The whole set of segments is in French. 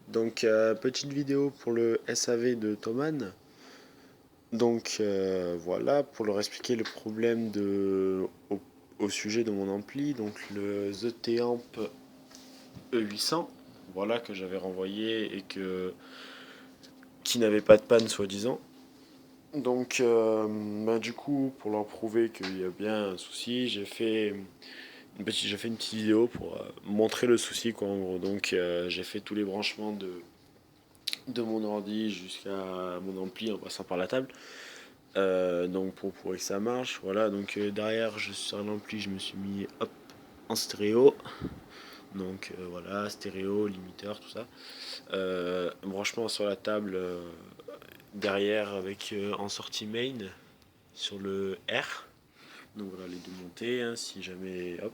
Donc petite vidéo pour le SAV de Thomann. Donc voilà, pour leur expliquer le problème au sujet de mon ampli, donc le The T-Amp E800, voilà, que j'avais renvoyé et qui n'avait pas de panne soi-disant. Donc du coup, pour leur prouver qu'il y a bien un souci, j'ai fait une petite vidéo pour montrer le souci quoi, en gros. Donc j'ai fait tous les branchements de mon ordi jusqu'à mon ampli en passant par la table. Donc pour prouver que ça marche, voilà. Donc derrière, sur l'ampli, je me suis mis hop en stéréo. Donc voilà, stéréo, limiteur, tout ça. Un branchement sur la table derrière avec en sortie main sur le R. Donc voilà les deux montées, hein, si jamais hop.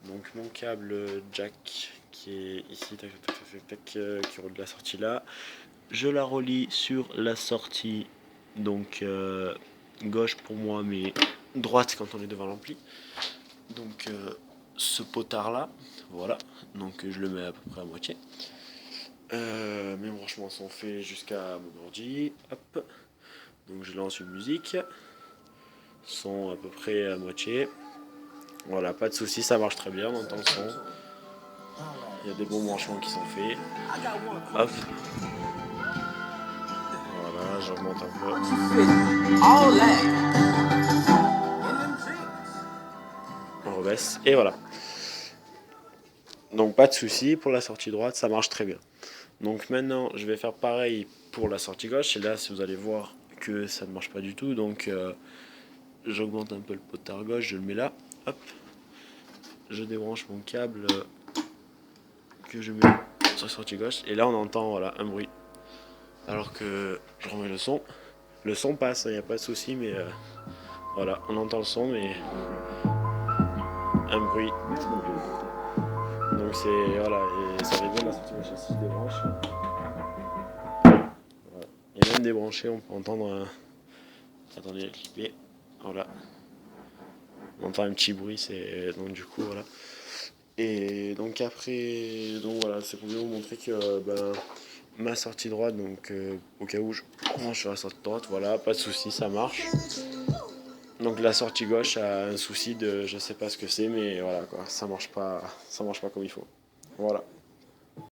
Donc mon câble jack qui est ici, tac, tac, tac, tac, qui roule de la sortie là. Je la relie sur la sortie, donc gauche pour moi, mais droite quand on est devant l'ampli. Donc ce potard là, voilà. Donc je le mets à peu près à moitié. Mes branchements sont faits jusqu'à mon ordi. Hop. Donc je lance une musique. Son à peu près à moitié. Voilà, pas de soucis, ça marche très bien, on entend le son. Il y a des bons branchements qui sont faits. Hop. Voilà, j'augmente un peu. On rebaisse. Et voilà. Donc pas de soucis pour la sortie droite, ça marche très bien. Donc maintenant, je vais faire pareil pour la sortie gauche. Et là, si vous allez voir que ça ne marche pas du tout, donc j'augmente un peu le potard gauche, je le mets là. Hop. Je débranche mon câble que je mets sur la sortie gauche. Et là, on entend voilà, un bruit. Alors que je remets le son. Le son passe, il n'y a pas de souci, mais voilà, on entend le son, mais un bruit. Donc c'est voilà, et ça fait bien la sortie gauche si je débranche. Voilà. Et même débranché, on peut entendre un. Attendez, clipper. Voilà. On entend un petit bruit, c'est donc du coup voilà. Et donc après, donc voilà, c'est pour vous montrer que ma sortie droite, donc au cas où je branche sur la sortie droite, voilà, pas de souci, ça marche. Donc la sortie gauche a un souci de, je sais pas ce que c'est, mais voilà quoi, ça marche pas comme il faut. Voilà.